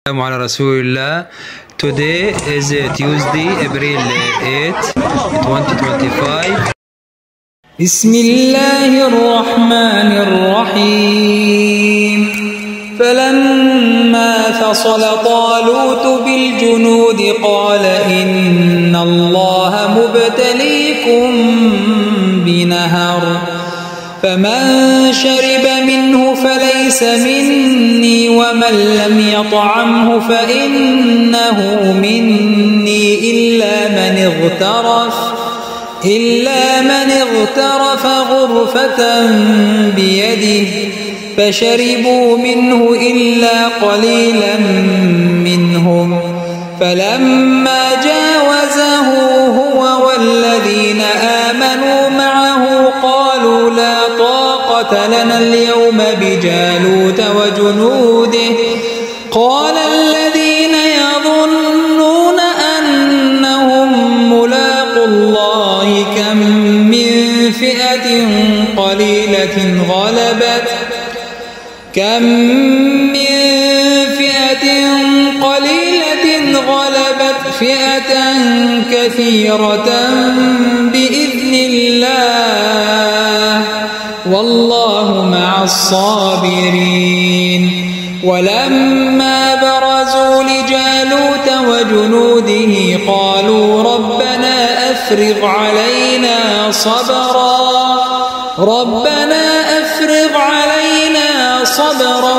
على رسول الله. Today is Tuesday, April 8, 2025. بسم الله الرحمن الرحيم. فلما فصل طالوت بالجنود قال إن الله مبتليكم بنهر فمن شرب منه فليس مني ومن لم يطعمه فإنه مني إلا من اغترف غرفة بيده فشربوا منه إلا قليلا منهم فلما جاوزه هو والذين آمنوا معه قالوا لا طاقة لنا اليوم بجالوت وجنوده قال الذين يظنون أنهم ملاقوا الله كم من فئة قليلة غلبت فئة كثيرة بإذن الله والله مع الصابرين. ولما برزوا لجالوت وجنوده قالوا ربنا أفرغ علينا صبرا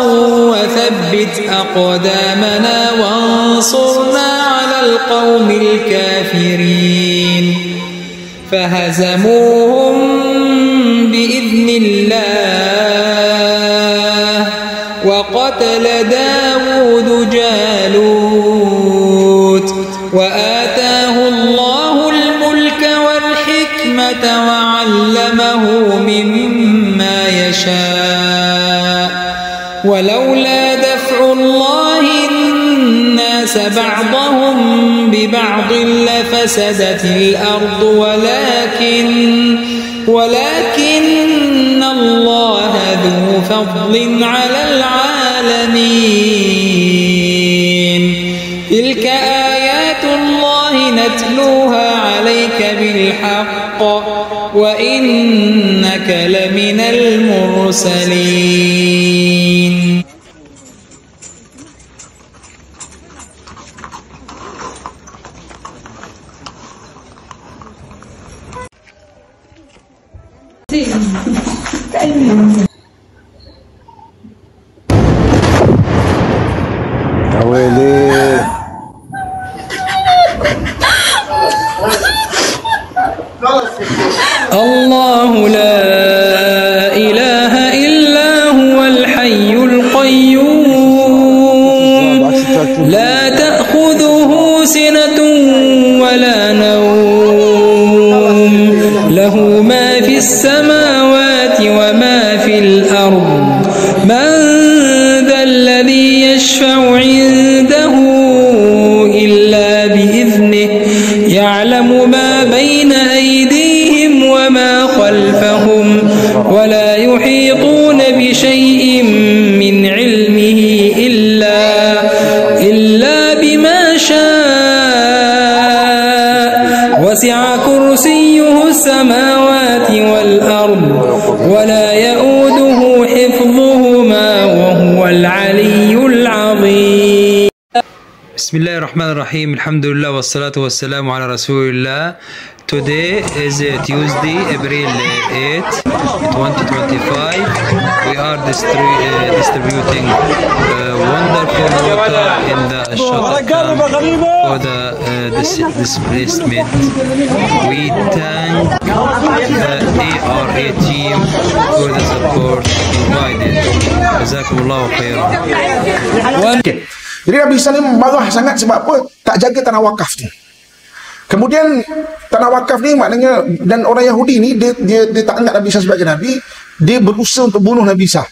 وثبت أقدامنا وانصرنا على القوم الكافرين فهزموهم بإذن الله وقتل داود جالوت وآتاه الله الملك والحكمة وعلمه مما يشاء ولولا دفع الله الناس بعضهم ببعض لفسدت الأرض ولكن الله ذو فضل على العالمين. تلك آيات الله نتلوها عليك بالحق وإنك لمن المرسلين. الله لا إله إلا هو الحي القيوم لا تأخذه سنة ولا نوم له ما في السماوات وما في الأرض من ذا الذي يشفع عنده إلا بإذنه يعلم ما بين أيديهم وما خلفهم ولا يحيطون بشيء من علمه إلا بما شاء وسع كرسيه السماوات والأرض ولا يؤوده حفظهما وهو العلي العظيم. بسم الله الرحمن الرحيم. الحمد لله والصلاة والسلام على رسول الله. Today is Tuesday, April 8, 2025. We are distributing wonderful water in the shelter camp for the displacement. We thank the ARA team for the support provided. Jazakumullahu khairan. Jadi Nabi Salim marah sangat sebab apa? Tak jaga tanah wakaf ni. Kemudian tanah wakaf ni maknanya, dan orang Yahudi ni dia tak anggap Nabi Isa sebagai Nabi. Dia berusaha untuk bunuh Nabi Isa.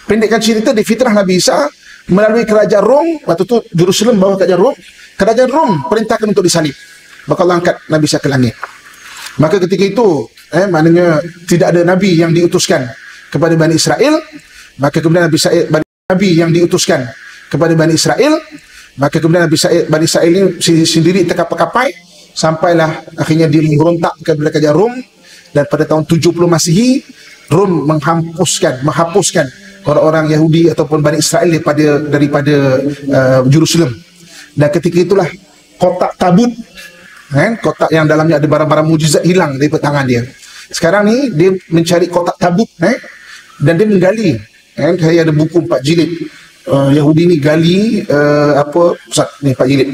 Pendekkan cerita, dia fitrah Nabi Isa melalui kerajaan Rom. Waktu tu Jerusalem bawah kerajaan Rom. Kerajaan Rom perintahkan untuk disalib. Maka Allah angkat Nabi Isa ke langit. Maka ketika itu maknanya tidak ada Nabi yang diutuskan kepada Bani Israel. Maka kemudian Nabi yang diutuskan kepada Bani Israel. Maka kemudian Bani Israel ini sendiri terkapai-kapai, sampailah akhirnya dia memberontak kepada kerajaan Rom, dan pada tahun 70 Masihi Rom menghapuskan orang-orang Yahudi ataupun Bani Israel daripada Jerusalem. Dan ketika itulah kotak tabut, kotak yang dalamnya ada barang-barang mujizat hilang dari tangan dia. Sekarang ni dia mencari kotak tabut, dan dia menggali. Saya ada buku 4 jilid. Yahudi ni gali Ustaz ni 4 jilid.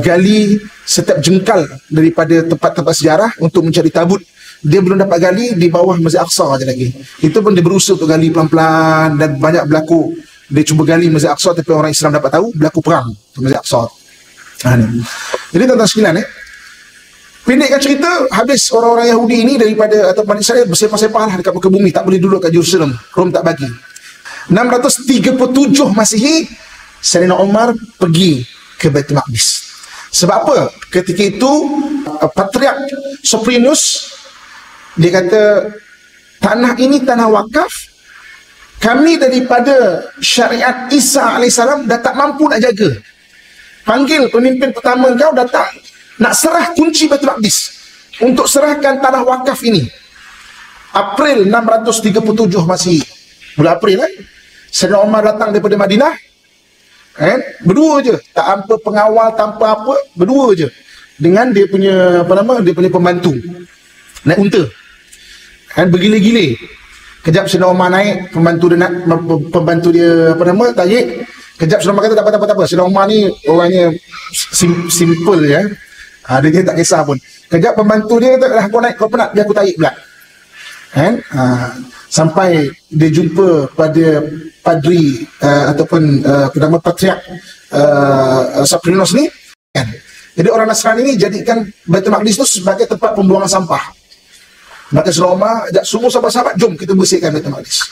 Gali setiap jengkal daripada tempat-tempat sejarah untuk mencari tabut. Dia belum dapat gali di bawah Masjid Aqsa aja lagi. Itu pun dia berusaha untuk gali pelan-pelan, dan banyak berlaku. Dia cuba gali Masjid Aqsa, tapi orang Islam dapat tahu berlaku perang di Masjid Aqsa. Jadi tuan-tuan sekalian, pendekkan cerita, habis orang-orang Yahudi ini daripada atau Bani Israel bersepah-sepah lah dekat muka bumi, tak boleh duduk kat Jerusalem. Rom tak bagi. 637 Masihi, Sayyidina Umar pergi ke Baitul Maqdis. Sebab apa? Ketika itu Patriark Soprinus dia kata, tanah ini tanah wakaf, kami daripada syariat Isa AS dah tak mampu nak jaga. Panggil pemimpin pertama kau datang, nak serah kunci Baitul Maqdis untuk serahkan tanah wakaf ini. April 637 Masihi, bulan April, Sayyidina Umar datang daripada Madinah, berdua je, tak tanpa pengawal, tanpa apa, berdua je dengan dia punya dia punya pembantu naik unta, bergile-gile. Kejap Sayyidina Umar naik, pembantu dia tarik. Kejap Sayyidina Umar kata tak apa. Sayyidina Umar ni orangnya simple je, dia tak kisah pun. Kejap pembantu dia kata, dah kau naik, kau penat, biar aku tarik pula. Sampai dia jumpa pada padri ataupun pertama Patriark Soprinus ni, Jadi orang Nasrani ni jadikan Baitul Maqdis tu sebagai tempat pembuangan sampah. Maka Sayyidina Umar ajak semua sahabat-sahabat, jom kita bersihkan Baitul Maqdis.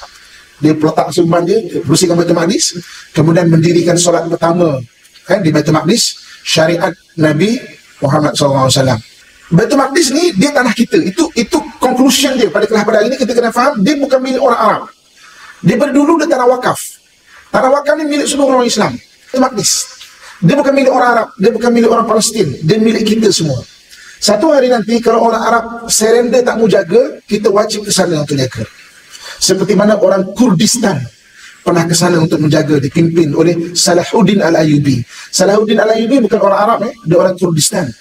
Dia peletak serban dia, bersihkan Baitul Maqdis, kemudian mendirikan solat pertama di Baitul Maqdis, syariat Nabi Muhammad SAW. Baitul Maqdis ni dia tanah kita. Itu conclusion dia pada kelas pada hari ini. Kita kena faham, dia bukan milik orang Arab. Dia pada dulu dia tanah wakaf. Tanah wakaf ni milik seluruh orang Islam. Baitul Maqdis dia bukan milik orang Arab, dia bukan milik orang Palestin, dia milik kita semua. Satu hari nanti kalau orang Arab surrender tak mau jaga, kita wajib ke sana untuk jaga. Seperti mana orang Kurdistan pernah ke sana untuk menjaga, dipimpin oleh Salahuddin Al-Ayyubi. Salahuddin Al-Ayyubi bukan orang Arab, dia orang Kurdistan.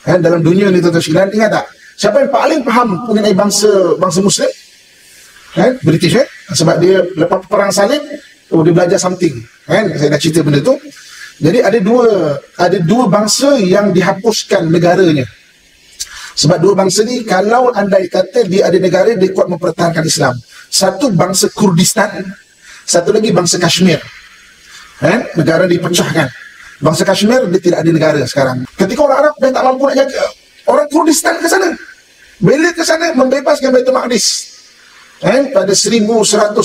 Dalam dunia ni tuan-tuan sekalian, ingat tak? Siapa yang paling faham mengenai bangsa Muslim? British, sebab dia lepas perang salib, dia belajar something. Saya dah cerita benda tu. Jadi ada dua bangsa yang dihapuskan negaranya. Sebab dua bangsa ni, kalau andai kata dia ada negara, dia kuat mempertahankan Islam. Satu bangsa Kurdistan, satu lagi bangsa Kashmir. Negara dipecahkan. Bangsa Kashmir dia tidak ada negara sekarang. Ketika orang Arab dia tak mampu nak jaga, orang Kurdistan ke sana. Bila ke sana membebaskan Baitul Maqdis. Pada 1187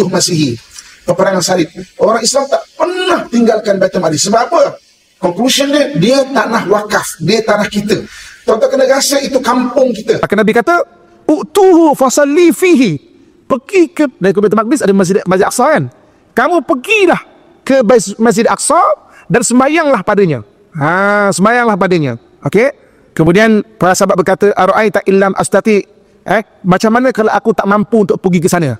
Masihi, peperangan salib. Orang Islam tak pernah tinggalkan Baitul Maqdis. Sebab apa? Conclusion dia tanah wakaf, dia tanah kita. Tuan-tuan kena rasa itu kampung kita. Maka Nabi kata, "Utuhu fasalli fihi." Pergi ke Baitul Maqdis, ada Masjid Aqsa kan? Kamu pergilah ke Masjid Aqsa dan sembayanglah padanya. Sembayanglah padanya. Okey? Kemudian para sahabat berkata, "Ara'aita illam astati?" Macam mana kalau aku tak mampu untuk pergi ke sana?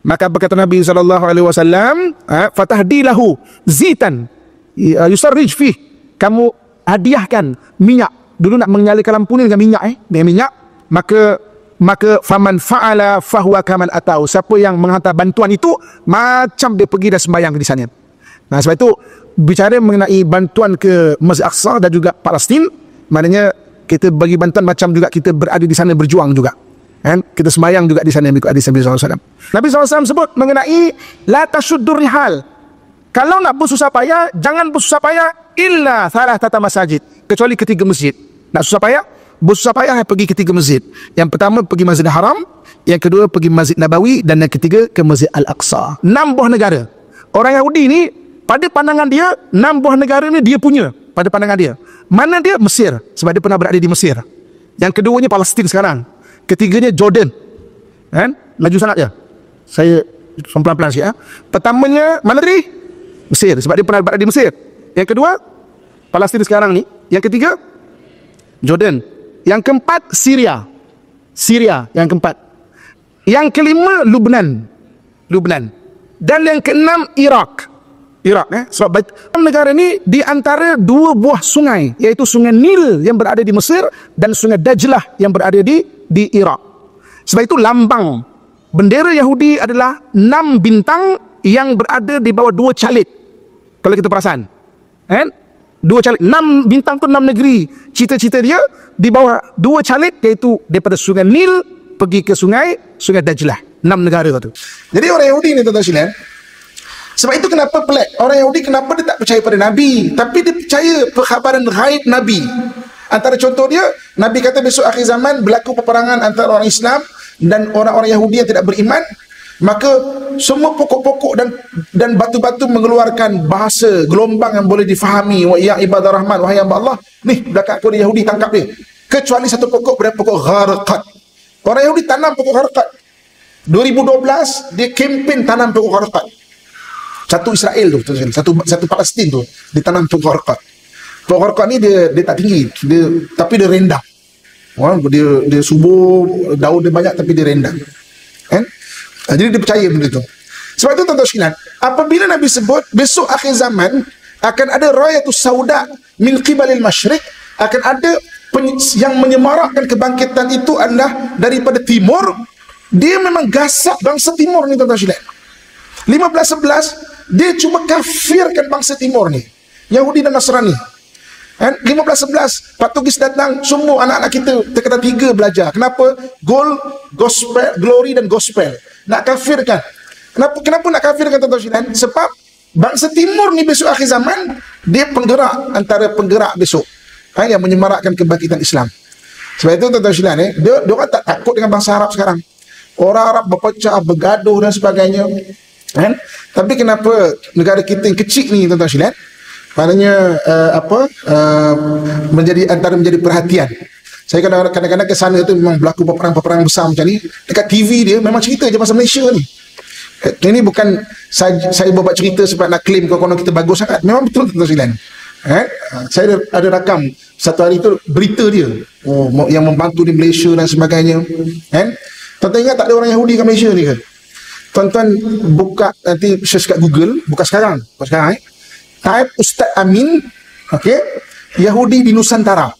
Maka berkata Nabi SAW, "Fatahdilahu zitan yusarrij fih." Kamu hadiahkan minyak. Dulu nak menyalakan lampu ni dengan minyak, dengan minyak. Maka faman fa'ala fahuwa kaman atau. Siapa yang menghantar bantuan itu, macam dia pergi dan sembahyang di sana. Nah, sebab itu bicara mengenai bantuan ke Masjid Aqsa dan juga Palestin, maknanya kita bagi bantuan macam juga kita berada di sana berjuang juga. Kita sembahyang juga di sana mengikut hadis Nabi SAW. Nabi SAW sebut mengenai la tasyuddur rihal. Kalau nak bersusah payah, jangan bersusah payah illa thalathata masajid, kecuali ketiga masjid. Nak susah payah, bersusah payah pergi ketiga masjid. Yang pertama pergi Masjid Haram, yang kedua pergi Masjid Nabawi, dan yang ketiga ke Masjid Al-Aqsa. 6 buah negara. Orang Yahudi ni pada pandangan dia 6 buah negara ni dia punya. Pada pandangan dia, mana dia? Mesir, sebab dia pernah berada di Mesir. Yang keduanya Palestin sekarang. Ketiganya Jordan. Laju sangat je, saya pelan-pelan sikit. Pertamanya mana tadi? Mesir, sebab dia pernah berada di Mesir. Yang kedua, Palestin sekarang ni. Yang ketiga, Jordan. Yang keempat, Syria. Yang keempat. Yang kelima, Lubnan. Dan yang keenam, Iraq. Sebab negara ni di antara dua buah sungai, iaitu sungai Nil yang berada di Mesir dan sungai Dajlah yang berada di Iraq. Sebab itu lambang bendera Yahudi adalah 6 bintang yang berada di bawah 2 calit. Kalau kita perasan, kan? 2 calit, 6 bintang tu 6 negeri. Cita-cita dia di bawah 2 calit, iaitu daripada sungai Nil pergi ke sungai Dajlah. 6 negara tu. Jadi orang Yahudi ni tuan-tuan sekalian, sebab itu kenapa pelik. Orang Yahudi kenapa dia tak percaya pada Nabi, tapi dia percaya perkhabaran ghaib Nabi. Antara contoh dia, Nabi kata besok akhir zaman berlaku peperangan antara orang Islam dan orang-orang Yahudi yang tidak beriman. Maka semua pokok-pokok dan batu-batu mengeluarkan bahasa gelombang yang boleh difahami. Wa ya ibadah rahman, wahai hamba Allah. Ni belakang aku ada Yahudi, tangkap dia. Kecuali satu pokok, berapa pokok gharqad. Orang Yahudi tanam pokok gharqad. 2012 dia kempen tanam pokok gharqad. Satu Israel tu, satu Palestin tu ditanam pokok gharqad. Pokok gharqad ni dia tak tinggi, tapi dia rendah. Dia subur, daun dia banyak tapi dia rendah. Kan? Jadi dia percaya benda tu. Sebab itu tuan-tuan sekalian, apabila Nabi sebut besok akhir zaman akan ada rayatus sauda min qibalil masyriq, akan ada yang menyemarakkan kebangkitan itu adalah daripada timur, dia memang gasak bangsa timur ni tuan-tuan sekalian. 1511 dia cuma kafirkan bangsa timur ni, Yahudi dan Nasrani. 1511 Portugis datang, semua anak-anak kita tingkatan 3 belajar. Kenapa? Gospel, glory dan gospel. Nak kafirkan. Kenapa nak kafirkan tuan-tuan sekalian? Sebab bangsa timur ni besok akhir zaman, dia penggerak, antara penggerak besok, yang menyemarakkan kebangkitan Islam. Sebab itu tuan-tuan sekalian, dia orang tak takut dengan bangsa Arab sekarang. Orang Arab berpecah, bergaduh dan sebagainya. Kan? Tapi kenapa negara kita yang kecil ni tuan-tuan sekalian, maknanya menjadi perhatian. Saya kadang-kadang ke sana tu memang berlaku peperangan besar macam ni. Dekat TV dia memang cerita je pasal Malaysia ni. Ini bukan saya buat cerita sebab nak claim kalau kita bagus sangat. Memang betul tuan-tuan sekalian. Saya ada rakam satu hari tu berita dia, yang membantu di Malaysia dan sebagainya. Tuan-tuan ingat tak ada orang Yahudi kat Malaysia ni ke? Tuan-tuan buka nanti search kat Google, buka sekarang. Type Ustaz Amin, okey, Yahudi di Nusantara.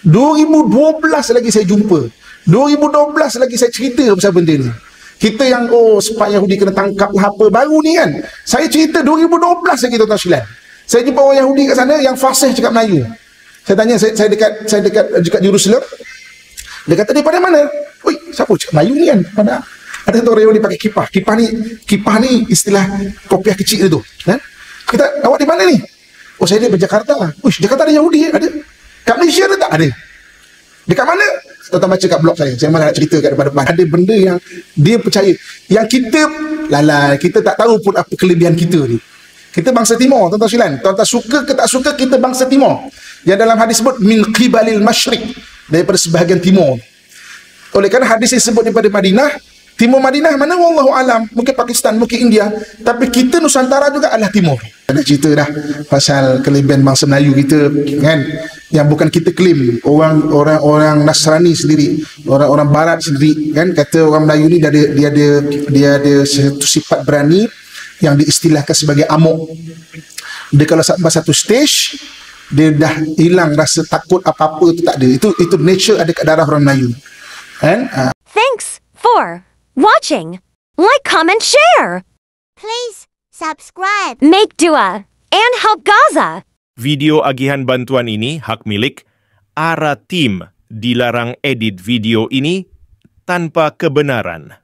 2012 lagi saya jumpa. 2012 lagi saya cerita pasal benda ni. Kita yang sebab Yahudi kena tangkap lah apa baru ni kan. Saya cerita 2012 lagi tuan-tuan sekalian. Saya jumpa orang Yahudi kat sana yang fasih cakap Melayu. Saya tanya, saya dekat Jerusalem. Dia kata, daripada mana? Oi, siapa cakap Melayu ni kan? Ada satu orang Yahudi pakai kipah. Kipah ni istilah kopiah kecil tu. Kita, awak di mana ni? Oh, saya di Jakarta. Uish, Jakarta ada Yahudi ada. Kat Malaysia ada tak? Ada. Dekat mana? Tuan-tuan baca kat blog saya malah nak cerita kat depan-depan. Ada benda yang dia percaya, yang kita kita tak tahu pun apa kelebihan kita ni. Kita bangsa timur, tuan-tuan sekalian. Tuan-tuan suka ke tak suka, kita bangsa timur. Yang dalam hadis sebut min qibalil masyriq, daripada sebahagian timur. Oleh kerana hadis ini sebut daripada Madinah, timur Madinah mana wallahu alam, mungkin Pakistan, mungkin India, tapi kita Nusantara juga adalah timur. Ada cerita dah pasal kelebihan bangsa Melayu kita kan, yang bukan kita klaim, orang Nasrani sendiri, orang barat sendiri kan, kata orang Melayu ni dia ada satu sifat berani yang diistilahkan sebagai amok. Dia kalau sampai satu stage, dia dah hilang rasa takut apa-apa, itu tak ada. Itu nature ada kat darah orang Melayu kan. Thanks for watching. Like, comment, share. Please subscribe. Make dua and help Gaza. Video agihan bantuan ini hak milik ARA Team. Dilarang edit video ini tanpa kebenaran.